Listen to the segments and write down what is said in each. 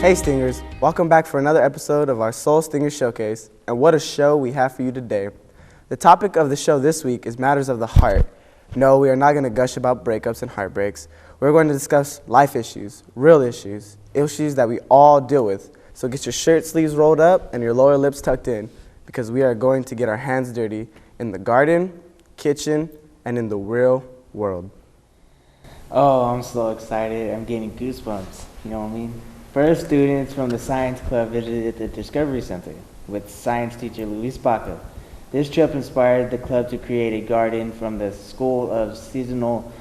Hey Stingers, welcome back for another episode of our Soul Stingers Showcase, and what a show we have for you today. The topic of the show this week is matters of the heart. No, we are not going to gush about breakups and heartbreaks. We're going to discuss life issues, real issues that we all deal with. So get your shirt sleeves rolled up and your lower lips tucked in, because we are going to get our hands dirty in the garden, kitchen, and in the real world. Oh, I'm so excited. I'm getting goosebumps. You know what I mean? First, students from the science club visited the Discovery Center with science teacher Luis Baca. This trip inspired the club to create a garden from the school of seasonal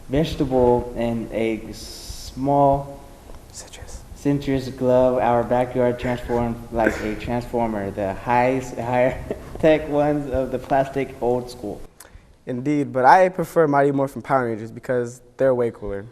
vegetable and a small citrus glove. Our backyard transformed like a transformer, the higher tech ones of the plastic old school. Indeed, but I prefer Mighty Morphin Power Rangers because they're way cooler.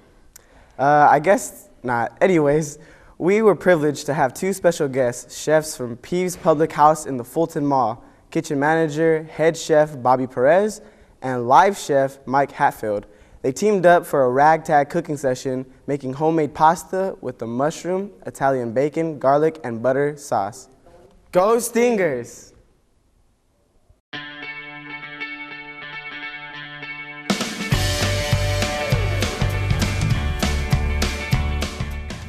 I guess not. Anyways, we were privileged to have two special guests, chefs from Peeves Public House in the Fulton Mall, kitchen manager, head chef Bobby Perez, and live chef Mike Hatfield. They teamed up for a ragtag cooking session, making homemade pasta with the mushroom, Italian bacon, garlic, and butter sauce. Go Stingers!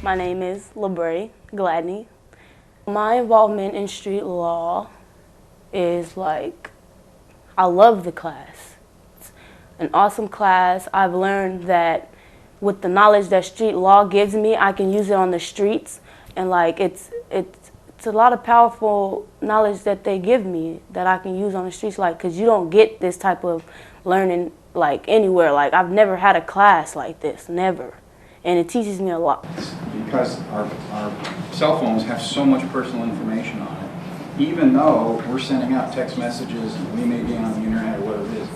My name is LaBray Gladney. My involvement in street law is I love the class. It's an awesome class. I've learned that with the knowledge that street law gives me, I can use it on the streets, and it's a lot of powerful knowledge that they give me that I can use on the streets, because you don't get this type of learning anywhere. I've never had a class like this, never. And it teaches me a lot. Because our cell phones have so much personal information on it, even though we're sending out text messages and we may be on the internet or whatever it is,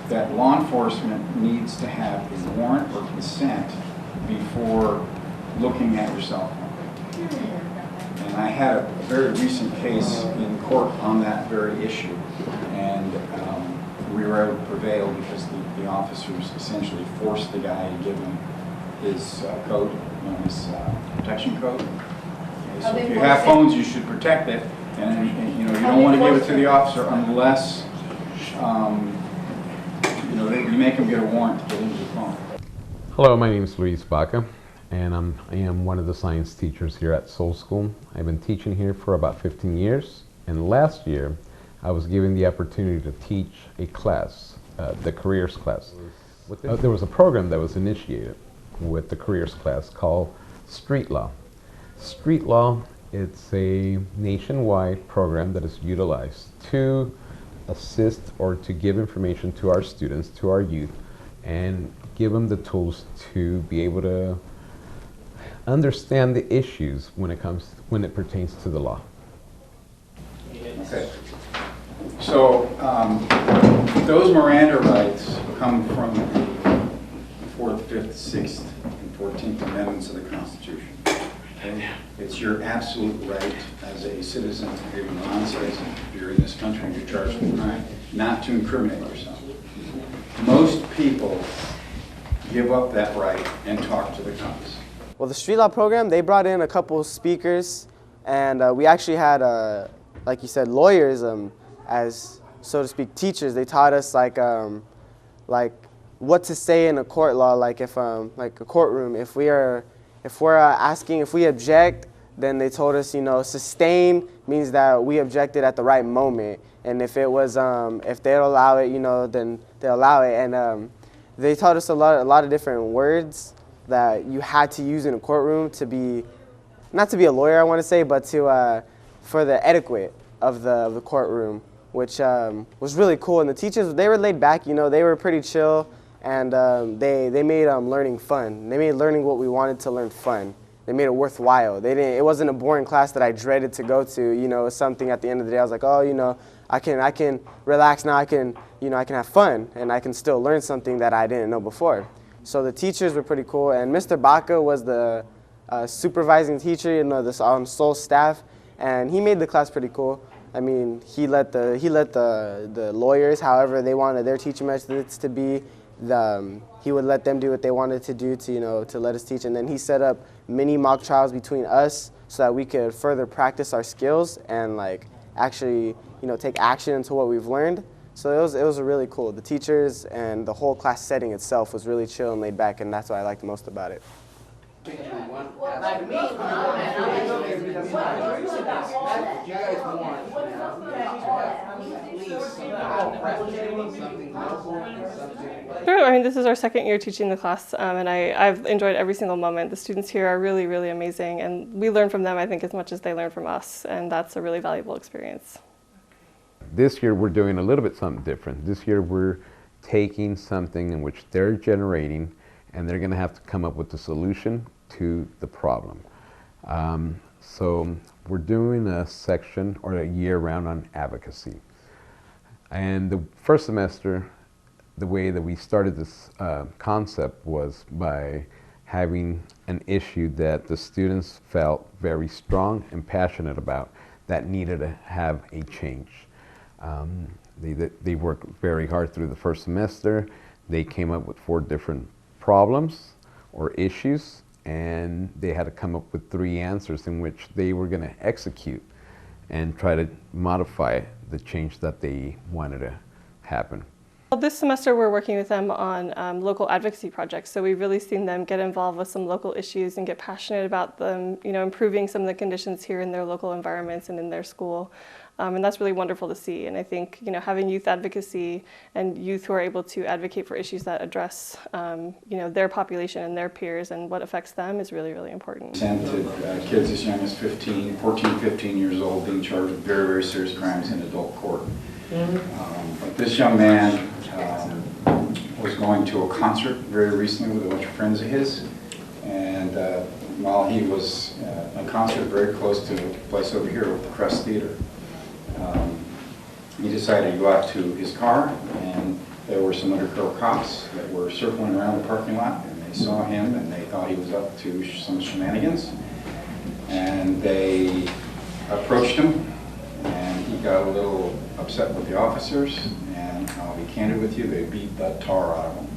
that law enforcement needs to have a warrant or consent before looking at your cell phone. And I had a very recent case in court on that very issue, and we were able to prevail because the officers essentially forced the guy to give him his code, his protection code. Okay, so if you have phones, you should protect it, and you don't want to give it to the officer unless you make them get a warrant to get into the phone. Hello, my name is Luis Baca, and I am one of the science teachers here at S.O.U.L School. I've been teaching here for about 15 years, and last year I was given the opportunity to teach a class, the careers class. There was a program that was initiated with the careers class called Street Law. Street Law, it's a nationwide program that is utilized to assist or to give information to our students, to our youth, and give them the tools to be able to understand the issues when it pertains to the law. Okay. So those Miranda rights come from the 4th, 5th, 6th, and 14th Amendments of the Constitution. Okay? It's your absolute right as a citizen, or even a non-citizen, if you're in this country and you're charged with a crime, not to incriminate yourself. Most people give up that right and talk to the cops. Well, the street law program, they brought in a couple speakers, and we actually had, like you said, lawyers as, so to speak, teachers. They taught us what to say in a court law, like a courtroom. If we're asking, if we object, then they told us, sustain means that we objected at the right moment. And if it was, if they'll allow it, then they'll allow it. And they taught us a lot of different words that you had to use in a courtroom to be, not to be a lawyer, I want to say, but for the etiquette of the courtroom, which was really cool. And the teachers, they were laid back, they were pretty chill. And they made learning fun. They made learning what we wanted to learn fun. They made it worthwhile. It wasn't a boring class that I dreaded to go to. It was something at the end of the day I was like, oh, I can relax now. I can have fun, and I can still learn something that I didn't know before. So the teachers were pretty cool, and Mr. Baca was the supervising teacher, the S.O.U.L staff, and he made the class pretty cool. I mean, he let the lawyers, however they wanted their teaching methods to be, he would let them do what they wanted to do to, to let us teach. And then he set up mini mock trials between us so that we could further practice our skills and like actually, take action into what we've learned. So it was really cool. The teachers and the whole class setting itself was really chill and laid back, and that's what I liked most about it. Sure. I mean, this is our second year teaching the class, and I've enjoyed every single moment. The students here are really, really amazing, and we learn from them, I think, as much as they learn from us, and that's a really valuable experience. This year we're doing a little bit something different. This year we're taking something in which they're generating, and they're going to have to come up with the solution to the problem. So we're doing a section or a year round on advocacy. And the first semester, the way that we started this concept was by having an issue that the students felt very strong and passionate about that needed to have a change. They worked very hard through the first semester. They came up with 4 different problems or issues, and they had to come up with 3 answers in which they were going to execute and try to modify the change that they wanted to happen. Well, this semester we're working with them on local advocacy projects, so we've really seen them get involved with some local issues and get passionate about them, improving some of the conditions here in their local environments and in their school. And that's really wonderful to see. And I think, having youth advocacy and youth who are able to advocate for issues that address, their population and their peers and what affects them is really, really important. Sent to kids as young as 14, 15 years old being charged with very, very serious crimes in adult court. But this young man was going to a concert very recently with a bunch of friends of his. And while he was at a concert very close to a place over here with the Crest Theater, he decided to go out to his car, and there were some undercover cops that were circling around the parking lot, and they saw him and they thought he was up to some shenanigans, and they approached him, and he got a little upset with the officers, and I'll be candid with you, they beat the tar out of him.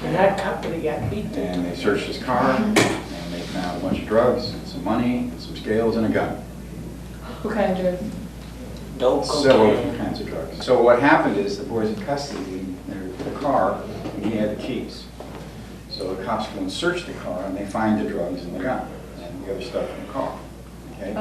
And that company got beat too. And they searched his car, and they found a bunch of drugs, and some money, and some scales, and a gun. What kind of drugs? Several different kinds of drugs. So what happened is the boys in custody, the car, and he had the keys. So the cops go and search the car, and they find the drugs and the gun, and the other stuff in the car. Okay?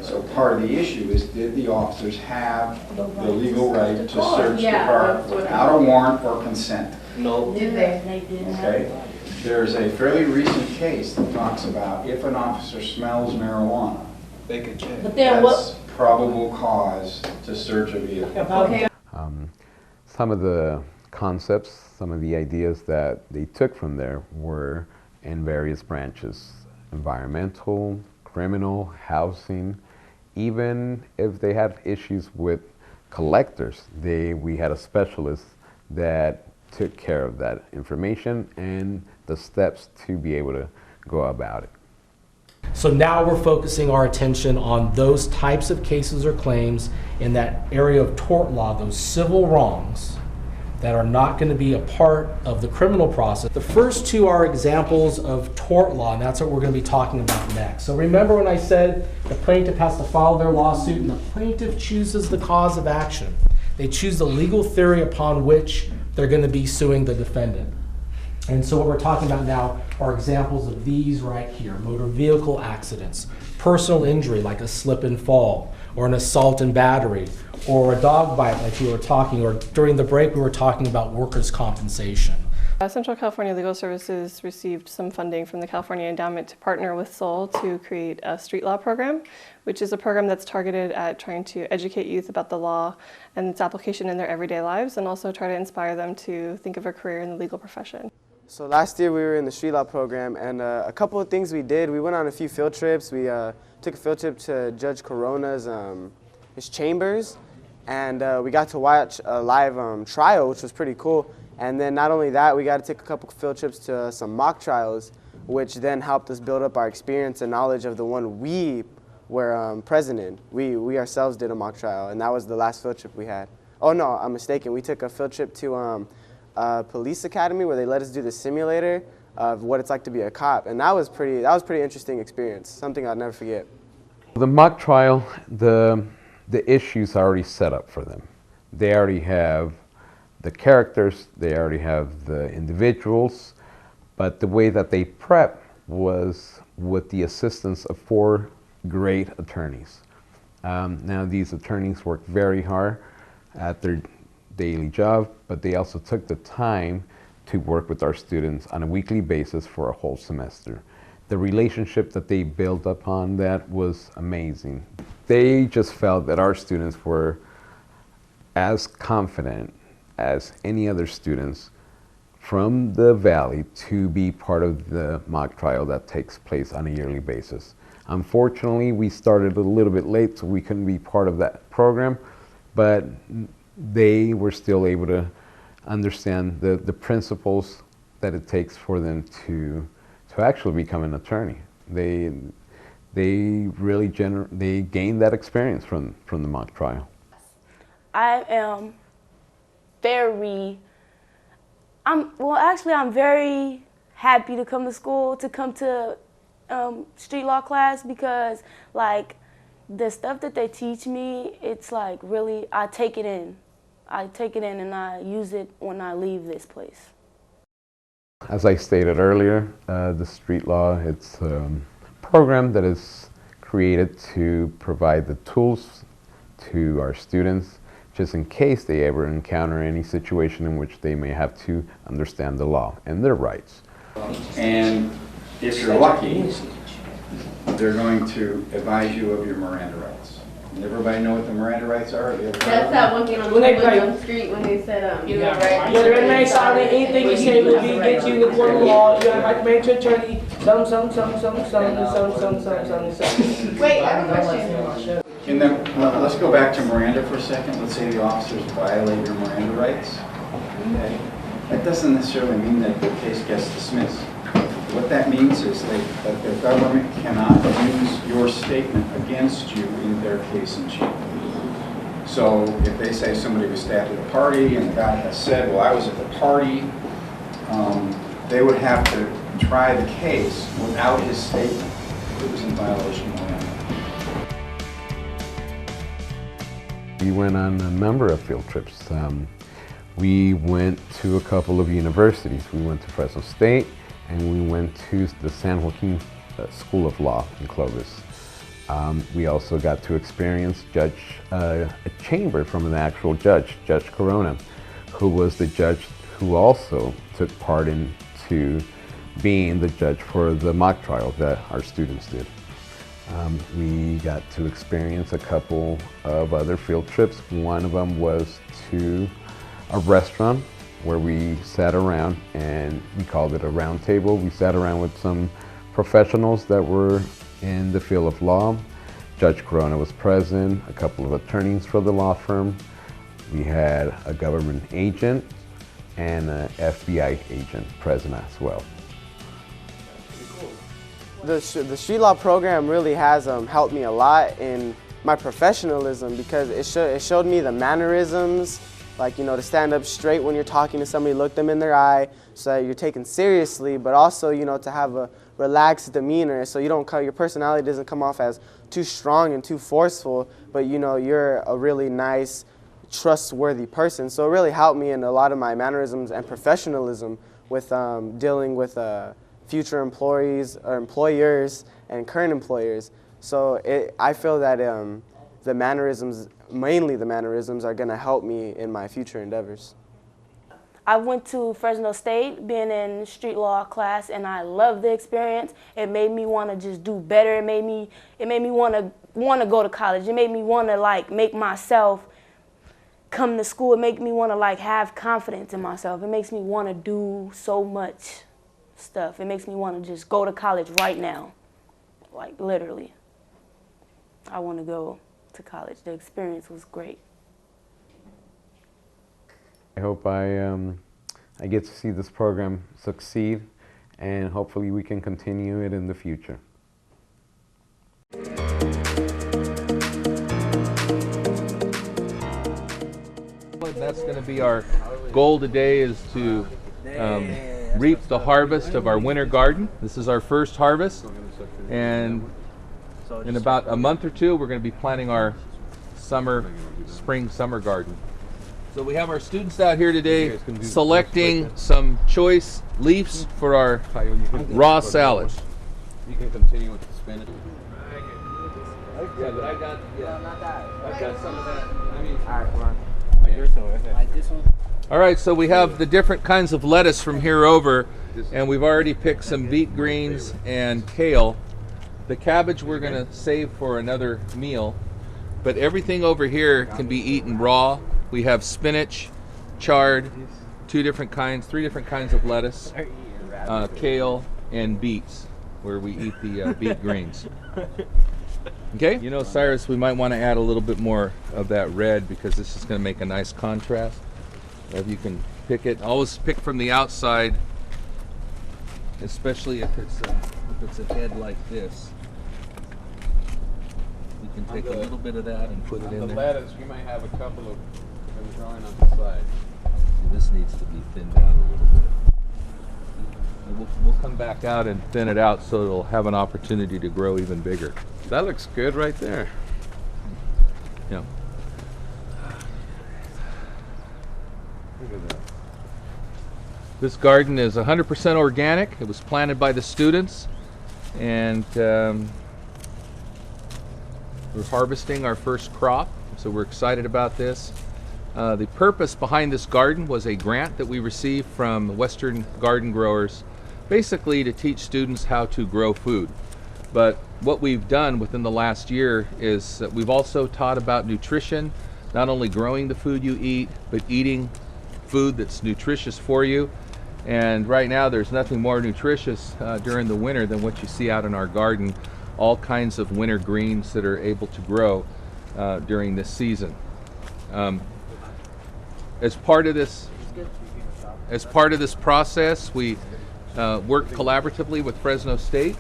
So part of the issue is, did the officers have the legal right to search the car without a warrant or consent? No. Did they? They didn't. Okay? There's a fairly recent case that talks about if an officer smells marijuana, They could check. But then that's probable cause to search a vehicle. Okay. Some of the concepts, some of the ideas that they took from there were in various branches: environmental, criminal, housing. Even if they had issues with collectors, we had a specialist that took care of that information and the steps to be able to go about it. So now we're focusing our attention on those types of cases or claims in that area of tort law, those civil wrongs that are not going to be a part of the criminal process. The first 2 are examples of tort law, and that's what we're going to be talking about next. So remember when I said the plaintiff has to file their lawsuit, and the plaintiff chooses the cause of action. They choose the legal theory upon which they're going to be suing the defendant. And so what we're talking about now are examples of these right here: motor vehicle accidents, personal injury like a slip and fall, or an assault and battery, or a dog bite like we were talking, or during the break we were talking about workers' compensation. Central California Legal Services received some funding from the California Endowment to partner with S.O.U.L to create a street law program, which is a program that's targeted at trying to educate youth about the law and its application in their everyday lives, and also try to inspire them to think of a career in the legal profession. So last year we were in the street law program, and a couple of things we did. We went on a few field trips. We took a field trip to Judge Corona's his chambers, and we got to watch a live trial, which was pretty cool. And then not only that, we got to take a couple field trips to some mock trials, which then helped us build up our experience and knowledge of the one we were present in. We ourselves did a mock trial, and that was the last field trip we had. Oh no, I'm mistaken. We took a field trip to police academy where they let us do the simulator of what it's like to be a cop, and that was pretty interesting experience. Something I'll never forget. The mock trial, the issues are already set up for them. They already have the characters, they already have the individuals, but the way that they prep was with the assistance of 4 great attorneys. Now these attorneys work very hard at their daily job, but they also took the time to work with our students on a weekly basis for a whole semester. The relationship that they built upon that was amazing. They just felt that our students were as confident as any other students from the Valley to be part of the mock trial that takes place on a yearly basis. Unfortunately, we started a little bit late, so we couldn't be part of that program, but they were still able to understand the principles that it takes for them to actually become an attorney. They really they gained that experience from the mock trial. I am I'm very happy to come to school, to come to street law class, because like the stuff that they teach me, it's like really, I take it in and I use it when I leave this place. As I stated earlier, the street law, it's a program that is created to provide the tools to our students just in case they ever encounter any situation in which they may have to understand the law and their rights. And if you're lucky, they're going to advise you of your Miranda rights. Does everybody know what the Miranda rights are? That's that one thing on the street when they said, you have right. You're the remain silent. Anything you say will be against you in the court of law. You have right to remain to attorney. Wait, I have a question. And then, let's go back to Miranda for a second. Let's say the officers violate your Miranda rights. Okay. That doesn't necessarily mean that the case gets dismissed. What that means is that the government cannot use your statement against you in their case in chief. So if they say somebody was stabbed at a party and the guy has said, well, I was at the party, they would have to try the case without his statement. It was in violation of Miranda. We went on a number of field trips. We went to a couple of universities. We went to Fresno State, and we went to the San Joaquin School of Law in Clovis. We also got to experience a chamber from an actual judge, Judge Corona, who was the judge who also took part into being the judge for the mock trial that our students did. We got to experience a couple of other field trips. One of them was to a restaurant where we sat around, and we called it a round table. We sat around with some professionals that were in the field of law. Judge Corona was present, a couple of attorneys for the law firm. We had a government agent and an FBI agent present as well. The street law program really has helped me a lot in my professionalism, because it showed me the mannerisms, like, you know, to stand up straight when you're talking to somebody, look them in their eye so that you're taken seriously, but also, you know, to have a relaxed demeanor so you don't your personality doesn't come off as too strong and too forceful, but, you know, you're a really nice, trustworthy person. So it really helped me in a lot of my mannerisms and professionalism with dealing with future employees or employers and current employers. So I feel that the mannerisms, mainly the mannerisms, are going to help me in my future endeavors. I went to Fresno State being in street law class, and I loved the experience. It made me want to just do better. It made me want to go to college. It made me want to like make myself come to school. It made me want to like have confidence in myself. It makes me want to do so much stuff. It makes me want to just go to college right now. Like literally. I want to go to college. The experience was great. I hope I get to see this program succeed, and hopefully we can continue it in the future. That's going to be our goal today is to reap the harvest of our winter garden. This is our first harvest, and in about a month or two we're going to be planting our spring summer garden. So we have our students out here today selecting some choice leaves for our raw salad. You can continue with the spinach. Yeah, but I've got some of that. All right, so we have the different kinds of lettuce from here over, and we've already picked some beet greens and kale. The cabbage we're going to save for another meal, but everything over here can be eaten raw. We have spinach, chard, three different kinds of lettuce, kale, and beets, where we eat the beet greens. Okay? You know, Cyrus, we might want to add a little bit more of that red because this is going to make a nice contrast. If you can pick it, always pick from the outside, especially if it's a head like this. You can take a little bit of that and put it in there. The lettuce, we might have a couple of them growing on the side. This needs to be thinned down a little bit. And we'll come back out and thin it out so it'll have an opportunity to grow even bigger. That looks good right there. Yeah. Look at that. This garden is 100% organic. It was planted by the students, and we're harvesting our first crop, so we're excited about this. The purpose behind this garden was a grant that we received from Western Garden Growers, basically to teach students how to grow food. But what we've done within the last year is that we've also taught about nutrition, not only growing the food you eat, but eating food that's nutritious for you. And right now there's nothing more nutritious during the winter than what you see out in our garden, all kinds of winter greens that are able to grow during this season. As part of this process, we worked collaboratively with Fresno State,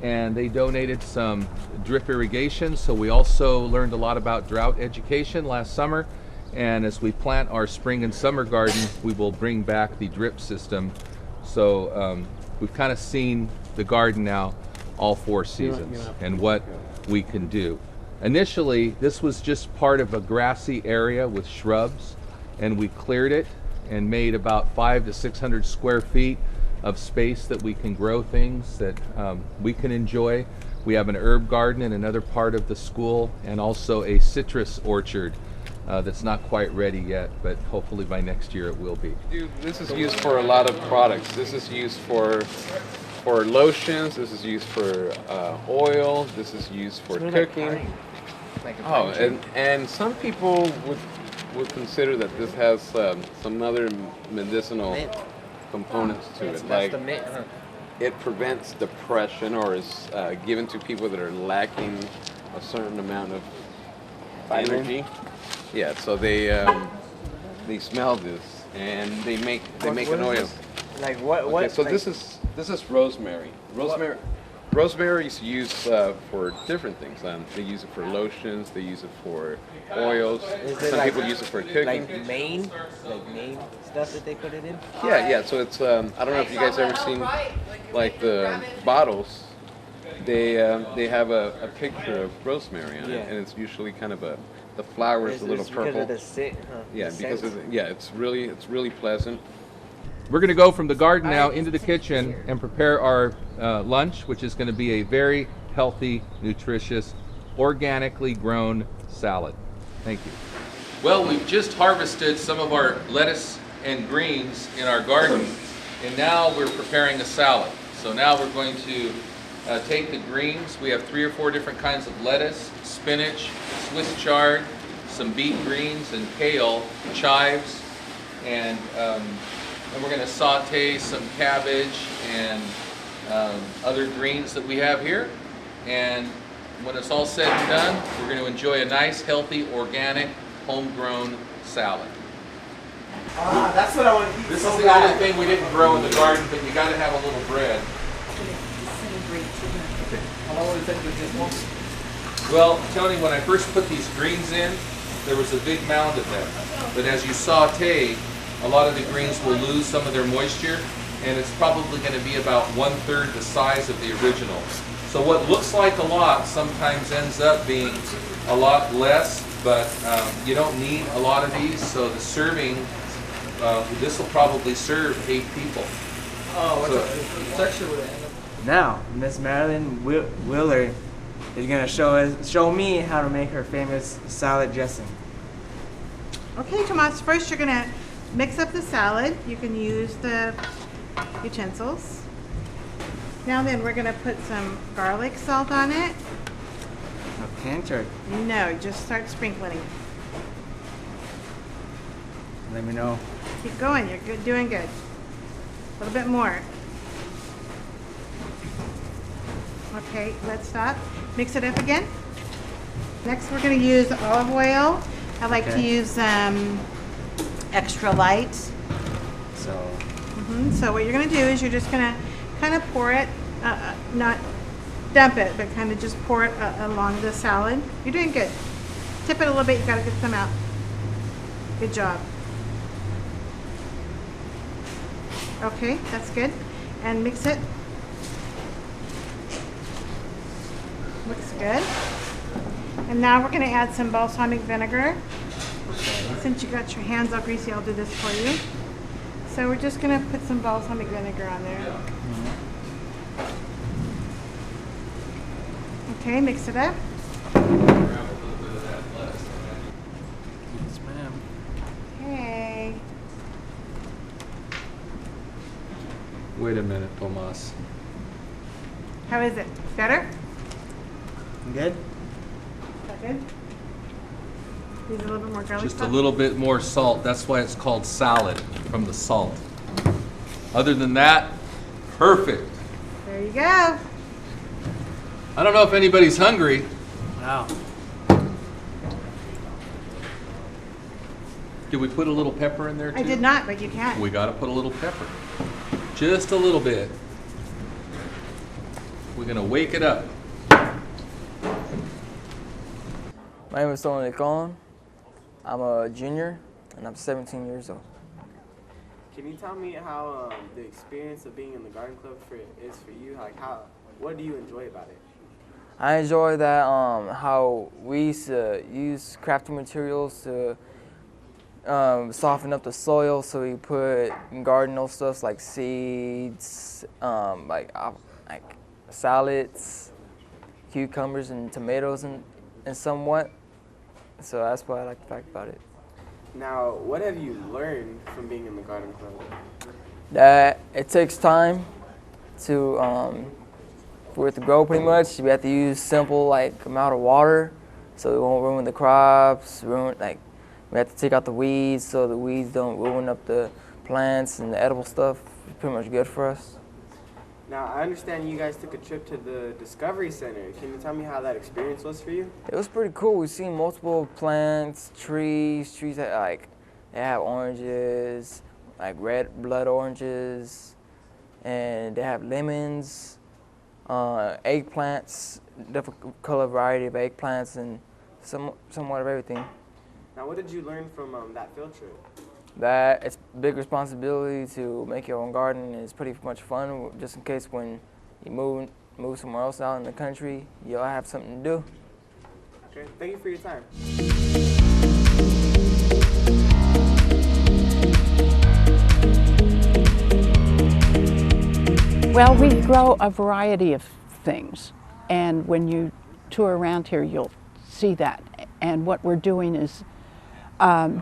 and they donated some drip irrigation, so we also learned a lot about drought education last summer. And as we plant our spring and summer garden, we will bring back the drip system. So we've kind of seen the garden now all 4 seasons and what we can do. Initially, this was just part of a grassy area with shrubs, and we cleared it and made about 500 to 600 square feet of space that we can grow things that we can enjoy. We have an herb garden in another part of the school, and also a citrus orchard that's not quite ready yet, but hopefully by next year it will be. This is used for a lot of products. This is used for lotions. This is used for oil. This is used for cooking. And some people would consider that this has some other medicinal components to it. Like it prevents depression, or is given to people that are lacking a certain amount of energy. Yeah, so they smell this and they make an oil. Like what? Okay, so like, this is rosemary. Rosemary is used for different things. They use it for lotions. They use it for oils. Some people use it for cooking. Like Maine stuff that they put it in. Yeah. So it's I don't know if you guys ever seen like the bottles. They have a picture of rosemary on it, and it's usually kind of the flower is a little purple. Because of the scent, huh? Yeah, because of it's really pleasant. We're going to go from the garden now into the kitchen and prepare our lunch, which is going to be a very healthy, nutritious, organically grown salad. Thank you. Well, we've just harvested some of our lettuce and greens in our garden, and now we're preparing a salad. So now we're going to take the greens. We have 3 or 4 different kinds of lettuce, spinach, Swiss chard, some beet greens and kale, chives, and we're going to saute some cabbage and other greens that we have here. And when it's all said and done, we're going to enjoy a nice, healthy, organic, homegrown salad. That's what I want to eat. This is the only thing we didn't grow in the garden, but you got to have a little bread. How long would it take to get one? Well, Tony, when I first put these greens in, there was a big mound of them. But as you saute, a lot of the greens will lose some of their moisture, and it's probably going to be about 1/3 the size of the original. So what looks like a lot sometimes ends up being a lot less, but you don't need a lot of these, so the serving, this will probably serve 8 people. Oh, what's the texture with it? Now, Miss Marilyn Willard is going to show me how to make her famous salad dressing. Okay, Tomas, first you're going to mix up the salad. You can use the utensils. Now then, we're going to put some garlic salt on it. A pinch or No, just start sprinkling it. let me know. Keep going, you're good, doing good. A little bit more. Okay, let's stop. Mix it up again. Next, we're going to use olive oil. I like to use extra light. So what you're going to do is you're just going to kind of pour it, not dump it, but kind of just pour it along the salad. You're doing good. Tip it a little bit, you got to get some out. Good job. Okay, that's good. And mix it. Looks good. And now we're going to add some balsamic vinegar. Since you got your hands all greasy, I'll do this for you. So we're just going to put some balsamic vinegar on there. Okay, mix it up. Yes, ma'am. Okay. Wait a minute, Tomas. How is it? Better? Good? Is that good? Use a little bit more garlic Just a salt? little bit more salt. That's why it's called salad, from the salt. Other than that, perfect. There you go. I don't know if anybody's hungry. Wow. Did we put a little pepper in there too? I did not, but you can. We got to put a little pepper. Just a little bit. We're going to wake it up. My name is Tony Colon. I'm a junior, and I'm 17 years old. Can you tell me how the experience of being in the garden club is for you? Like, what do you enjoy about it? I enjoy that how we used to use crafting materials to soften up the soil, so we put garden stuff like seeds, like salads, cucumbers, and tomatoes, and somewhat. So that's what I like the fact about it. Now, what have you learned from being in the garden club? That it takes time for it to grow pretty much. We have to use simple amount of water so it won't ruin the crops. We have to take out the weeds so the weeds don't ruin up the plants and the edible stuff. It's pretty much good for us. Now, I understand you guys took a trip to the Discovery Center. Can you tell me how that experience was for you? It was pretty cool. We've seen multiple plants, trees that they have oranges, like red blood oranges, and they have lemons, eggplants, different color variety of eggplants, and somewhat of everything. Now, what did you learn from that field trip? That it's a big responsibility to make your own garden. It's pretty much fun, just in case when you move somewhere else out in the country, you'll have something to do. Okay, thank you for your time. Well, we grow a variety of things, and when you tour around here, you'll see that. And what we're doing is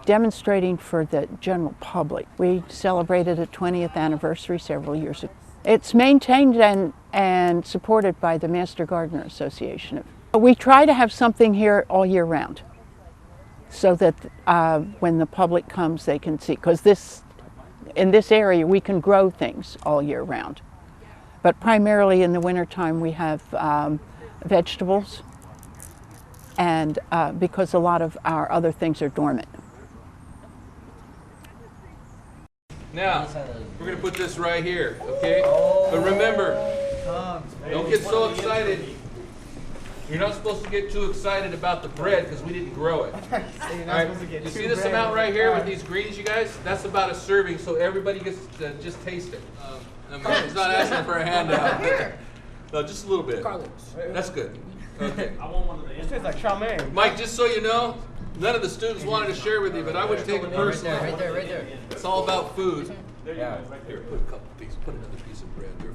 demonstrating for the general public. We celebrated a 20th anniversary several years ago. It's maintained and supported by the Master Gardener Association. We try to have something here all year round so that when the public comes they can see, because in this area we can grow things all year round. But primarily in the wintertime we have vegetables, and because a lot of our other things are dormant. Now, we're going to put this right here, okay? But remember, don't get so excited. You're not supposed to get too excited about the bread because we didn't grow it. All right. You see this amount right here with these greens, you guys? That's about a serving, so everybody gets to just taste it. He's not asking for a handout. No, just a little bit. That's good. Okay. I want one of the. It tastes like chow mein. Mike, just so you know, none of the students wanted to share with you, but I would take it personally. Right there. It's all about food. There you go. Right Here, there. put a couple pieces, put another piece of bread here.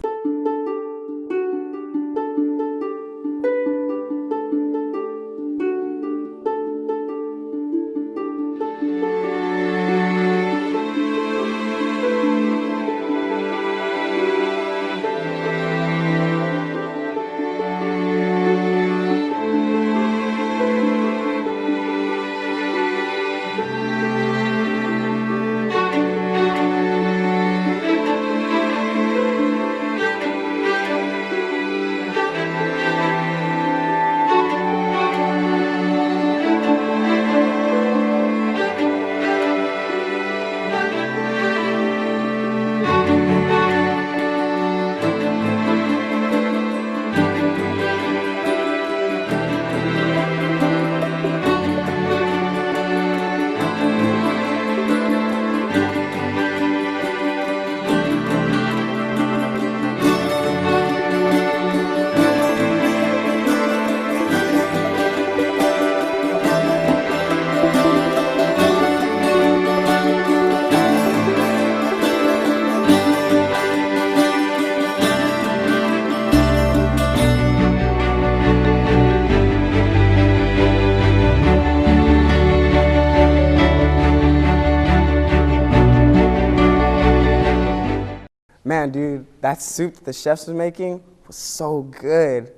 Man, dude, that soup the chefs was making was so good.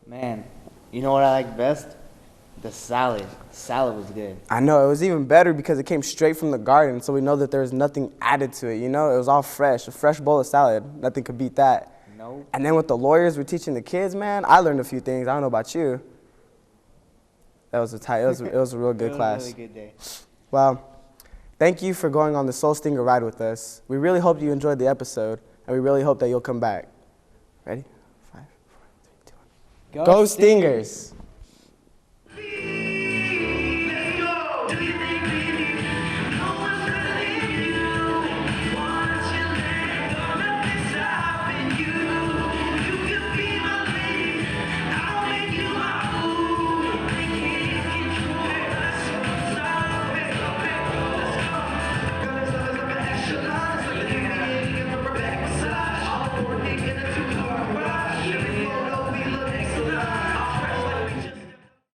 Man, you know what I like best? The salad. Salad was good. I know, it was even better because it came straight from the garden, so we know that there was nothing added to it, you know? It was all fresh, a fresh bowl of salad. Nothing could beat that. No. And then with the lawyers we're teaching the kids, man, I learned a few things. I don't know about you. That was it was a real good class. It was a really good day. Well, thank you for going on the Soul Stinger ride with us. We really hope you enjoyed the episode, and we really hope that you'll come back. Ready? 5, 4, 3, 2, 1. Go Stingers!